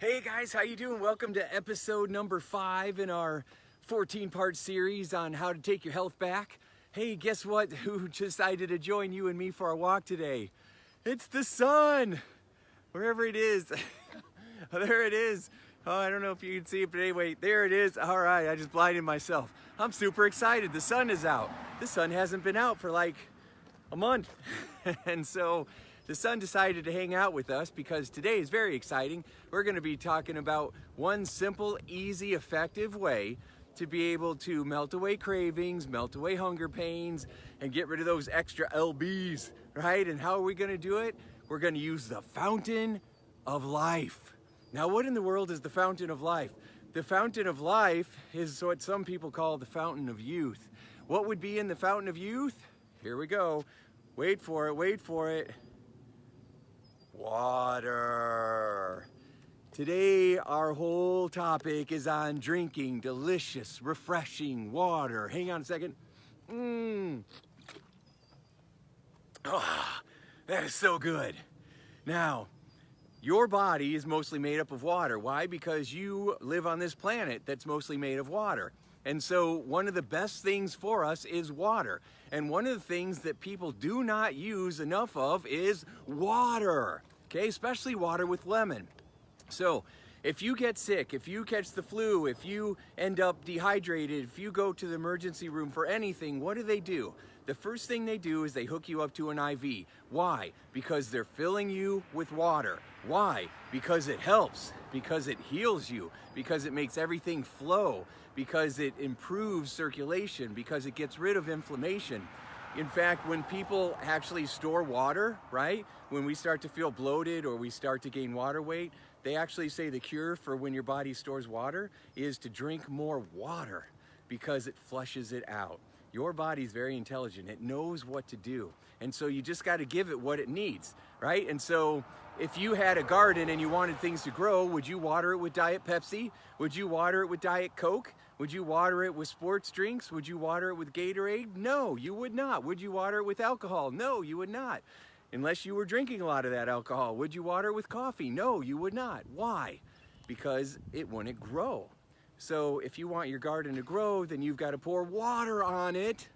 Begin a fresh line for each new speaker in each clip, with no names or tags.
Hey guys, how you doing? Welcome to episode number 5 in our 14-part series on how to take your health back. Hey, guess what? Who decided to join you and me for our walk today? It's the sun! Wherever it is. There it is. Oh, I don't know if you can see it, but anyway, there it is. All right, I just blinded myself. I'm super excited. The sun is out. The sun hasn't been out for like a month. And so the sun decided to hang out with us because today is very exciting. We're going to be talking about one simple, easy, effective way to be able to melt away cravings, melt away hunger pains, and get rid of those extra LBs, right? And how are we going to do it? We're going to use the fountain of life. Now, what in the world is the fountain of life? The fountain of life is what some people call the fountain of youth. What would be in the fountain of youth? Here we go. Wait for it, wait for it. Water. Today, our whole topic is on drinking delicious, refreshing water. Hang on a second. Ah, that is so good. Now, your body is mostly made up of water. Why? Because you live on this planet that's mostly made of water. And so one of the best things for us is water. And one of the things that people do not use enough of is water. Okay, especially water with lemon. So if you get sick, if you catch the flu, if you end up dehydrated, if you go to the emergency room for anything, what do? The first thing they do is they hook you up to an IV. Why? Because they're filling you with water. Why? Because it helps, because it heals you, because it makes everything flow, because it improves circulation, because it gets rid of inflammation. In fact, when people actually store water, right? When we start to feel bloated or we start to gain water weight, they actually say the cure for when your body stores water is to drink more water because it flushes it out. Your body's very intelligent. It knows what to do. And so you just got to give it what it needs, right? And so if you had a garden and you wanted things to grow, would you water it with Diet Pepsi? Would you water it with Diet Coke? Would you water it with sports drinks? Would you water it with Gatorade? No, you would not. Would you water it with alcohol? No, you would not. Unless you were drinking a lot of that alcohol. Would you water it with coffee? No, you would not. Why? Because it wouldn't grow. So if you want your garden to grow, then you've got to pour water on it,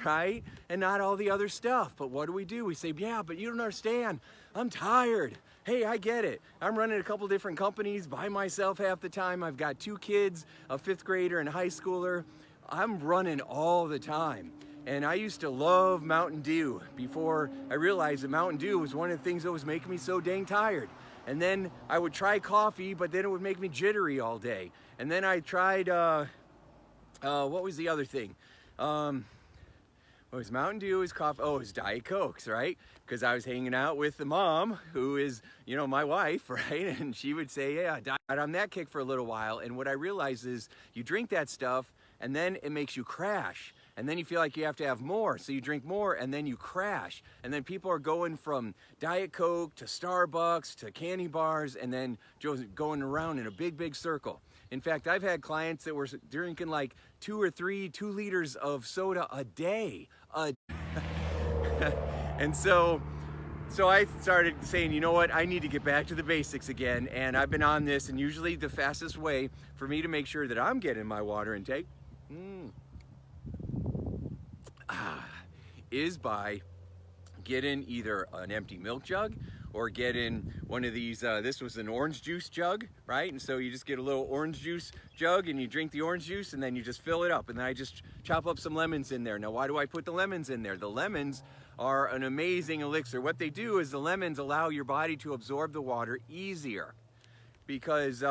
right? And not all the other stuff. But what do? We say, yeah, but you don't understand. I'm tired. Hey, I get it. I'm running a couple different companies by myself half the time. I've got 2 kids, a 5th grader and a high schooler. I'm running all the time. And I used to love Mountain Dew before I realized that Mountain Dew was one of the things that was making me so dang tired. And then I would try coffee, but then it would make me jittery all day. And then I tried, what was the other thing? It was Mountain Dew, it was coffee, oh, it was Diet Cokes, right? Because I was hanging out with the mom, who is, you know, my wife, right? And she would say, yeah, I died on that kick for a little while. And what I realized is you drink that stuff, and then it makes you crash. And then you feel like you have to have more, so you drink more, and then you crash. And then people are going from Diet Coke to Starbucks to candy bars, and then going around in a big, big circle. In fact, I've had clients that were drinking like 2 or 3 2 liters of soda a day. And so I started saying, you know what, I need to get back to the basics again. And I've been on this, and usually the fastest way for me to make sure that I'm getting my water intake is by getting either an empty milk jug or getting one of these, this was an orange juice jug, right? And so you just get a little orange juice jug and you drink the orange juice and then you just fill it up. And then I just chop up some lemons in there. Now, why do I put the lemons in there? The lemons are an amazing elixir. What they do is the lemons allow your body to absorb the water easier because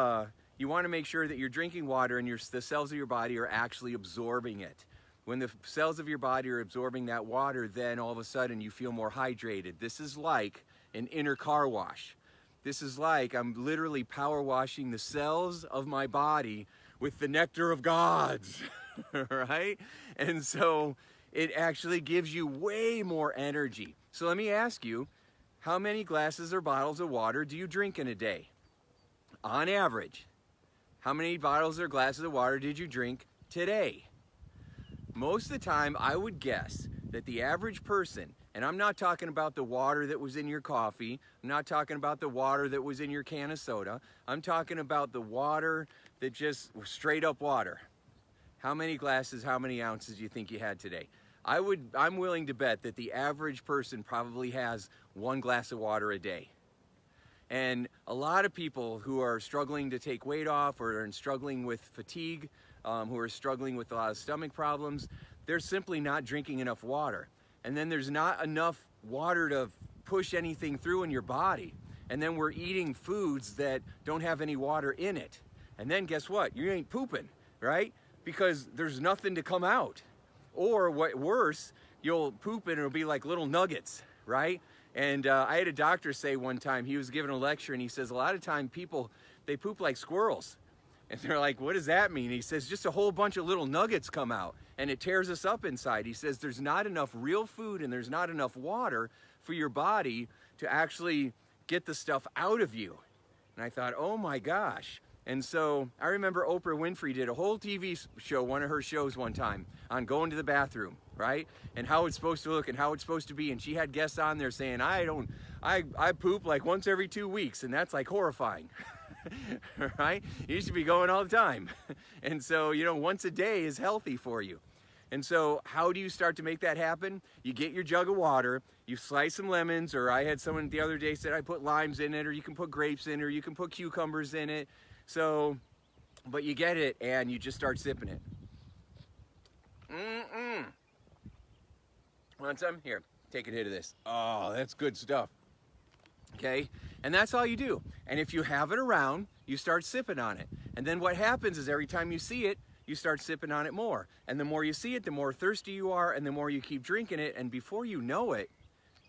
you want to make sure that you're drinking water and the cells of your body are actually absorbing it. When the cells of your body are absorbing that water, then all of a sudden you feel more hydrated. This is like an inner car wash. This is like I'm literally power washing the cells of my body with the nectar of gods, right? And so it actually gives you way more energy. So let me ask you, how many glasses or bottles of water do you drink in a day? On average, how many bottles or glasses of water did you drink today? Most of the time, I would guess that the average person And I'm not talking about the water that was in your coffee. I'm not talking about the water that was in your can of soda. I'm talking about the water that just straight up water. How many glasses, how many ounces do you think you had today? I'm willing to bet that the average person probably has 1 glass of water a day. And a lot of people who are struggling to take weight off or are struggling with fatigue, who are struggling with a lot of stomach problems, they're simply not drinking enough water. And then there's not enough water to push anything through in your body. And then we're eating foods that don't have any water in it. And then guess what? You ain't pooping, right? Because there's nothing to come out. Or what worse, you'll poop and it'll be like little nuggets, right? And I had a doctor say one time, he was giving a lecture and he says, a lot of time people, they poop like squirrels. And they're like, what does that mean? He says, just a whole bunch of little nuggets come out and it tears us up inside. He says, there's not enough real food and there's not enough water for your body to actually get the stuff out of you. And I thought, oh my gosh. And so I remember Oprah Winfrey did a whole TV show, one of her shows one time, on going to the bathroom, right? And how it's supposed to look and how it's supposed to be. And she had guests on there saying, I poop like once every 2 weeks, and that's like horrifying. Right? You should be going all the time. And so, you know, once a day is healthy for you. And so how do you start to make that happen? You get your jug of water, you slice some lemons, or I had someone the other day said I put limes in it, or you can put grapes in it, or you can put cucumbers in it. So, but you get it and you just start sipping it. Want some? Here, take a hit of this. Oh, that's good stuff. Okay, and that's all you do. And if you have it around, you start sipping on it. And then what happens is every time you see it, you start sipping on it more. And the more you see it, the more thirsty you are, and the more you keep drinking it. And before you know it,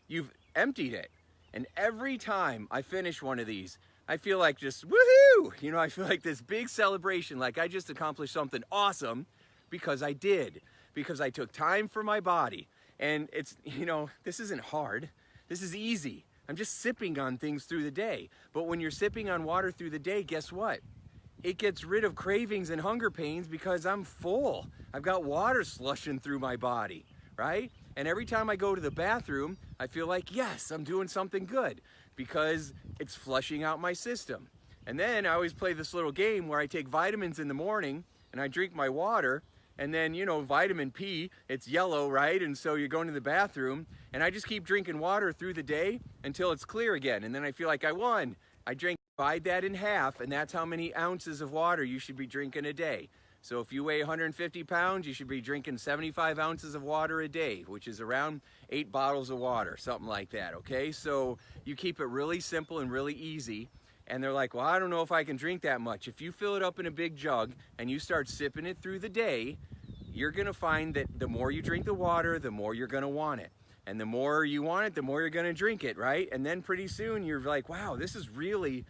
you've emptied it. And every time I finish one of these, I feel like just woohoo! You know, I feel like this big celebration, like I just accomplished something awesome because I did, because I took time for my body. And it's, you know, this isn't hard. This is easy. I'm just sipping on things through the day. But when you're sipping on water through the day, guess what? It gets rid of cravings and hunger pains because I'm full. I've got water slushing through my body, right? And every time I go to the bathroom, I feel like, yes, I'm doing something good because it's flushing out my system. And then I always play this little game where I take vitamins in the morning and I drink my water. And then, you know, vitamin P, it's yellow, right? And so you're going to the bathroom and I just keep drinking water through the day until it's clear again. And then I feel like I won. I divide that in half, and that's how many ounces of water you should be drinking a day. So if you weigh 150 pounds, you should be drinking 75 ounces of water a day, which is around 8 bottles of water, something like that, okay? So you keep it really simple and really easy. And they're like, well, I don't know if I can drink that much. If you fill it up in a big jug and you start sipping it through the day, you're gonna find that the more you drink the water, the more you're gonna want it. And the more you want it, the more you're gonna drink it, right? And then pretty soon you're like, wow, this is really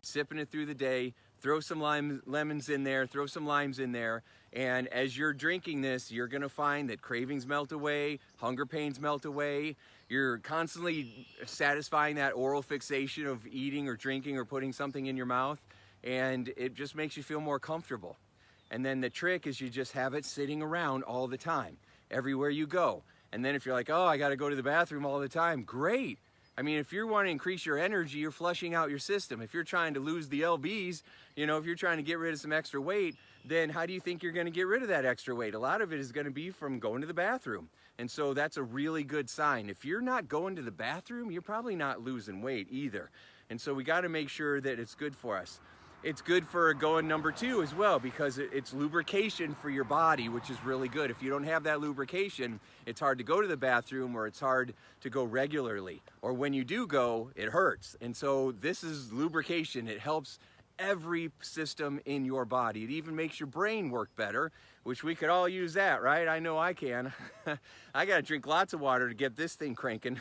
sipping it through the day. Throw some lemons in there, throw some limes in there, and as you're drinking this, you're gonna find that cravings melt away, hunger pains melt away. You're constantly satisfying that oral fixation of eating or drinking or putting something in your mouth, and it just makes you feel more comfortable. And then the trick is you just have it sitting around all the time, everywhere you go. And then if you're like, oh, I gotta go to the bathroom all the time, great. I mean, if you want to increase your energy, you're flushing out your system. If you're trying to lose the LBs, you know, if you're trying to get rid of some extra weight, then how do you think you're going to get rid of that extra weight? A lot of it is going to be from going to the bathroom. And so that's a really good sign. If you're not going to the bathroom, you're probably not losing weight either. And so we got to make sure that it's good for us. It's good for going number 2 as well, because it's lubrication for your body, which is really good. If you don't have that lubrication, it's hard to go to the bathroom, or it's hard to go regularly. Or when you do go, it hurts. And so this is lubrication. It helps every system in your body. It even makes your brain work better, which we could all use that, right? I know I can. I gotta drink lots of water to get this thing cranking.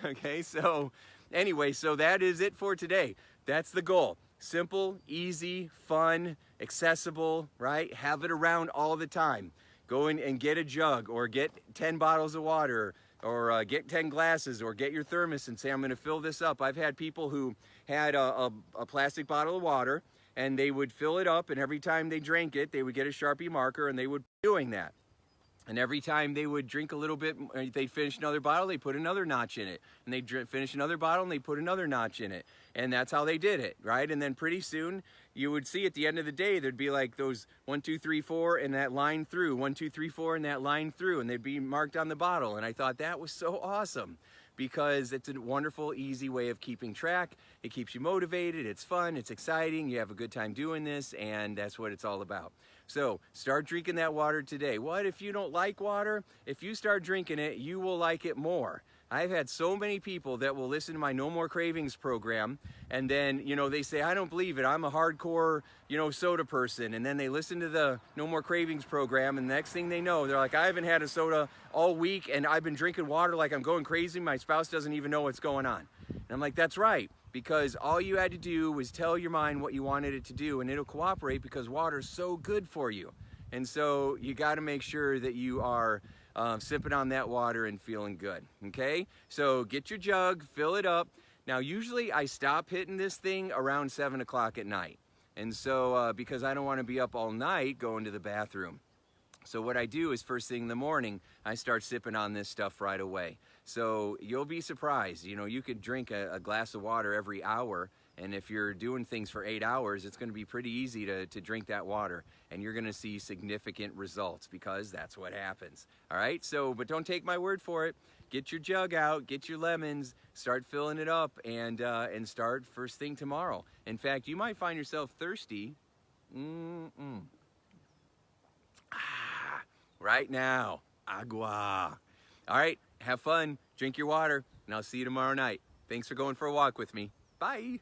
Okay, so anyway, so that is it for today. That's the goal. Simple, easy, fun, accessible, right? Have it around all the time. Go in and get a jug, or get 10 bottles of water, or get 10 glasses, or get your thermos and say, I'm gonna fill this up. I've had people who had a plastic bottle of water, and they would fill it up, and every time they drank it, they would get a Sharpie marker, and they would be doing that. And every time they would drink a little bit, they'd finish another bottle, they put another notch in it. And they'd finish another bottle, and they put another notch in it. And that's how they did it, right? And then pretty soon, you would see at the end of the day, there'd be like those 1, 2, 3, 4, and that line through, 1, 2, 3, 4, and that line through, and they'd be marked on the bottle. And I thought that was so awesome, because it's a wonderful, easy way of keeping track. It keeps you motivated, it's fun, it's exciting, you have a good time doing this, and that's what it's all about. So start drinking that water today. What if you don't like water? If you start drinking it, you will like it more. I've had so many people that will listen to my No More Cravings program, and then, you know, they say, I don't believe it, I'm a hardcore, you know, soda person. And then they listen to the No More Cravings program, and the next thing they know, they're like, I haven't had a soda all week, and I've been drinking water like I'm going crazy. My spouse doesn't even know what's going on. And I'm like, that's right, because all you had to do was tell your mind what you wanted it to do, and it'll cooperate, because water's so good for you. And so you got to make sure that you are sipping on that water and feeling good, okay? So get your jug, fill it up. Now, usually I stop hitting this thing around 7 o'clock at night. And so, because I don't want to be up all night going to the bathroom. So what I do is first thing in the morning, I start sipping on this stuff right away. So you'll be surprised. You know, you could drink a glass of water every hour, and if you're doing things for 8 hours, it's going to be pretty easy to drink that water, and you're going to see significant results, because that's what happens. All right, so, but don't take my word for it. Get your jug out, get your lemons, start filling it up, and start first thing tomorrow. In fact, you might find yourself thirsty right now. Agua. All right, have fun, drink your water, and I'll see you tomorrow night. Thanks for going for a walk with me. Bye.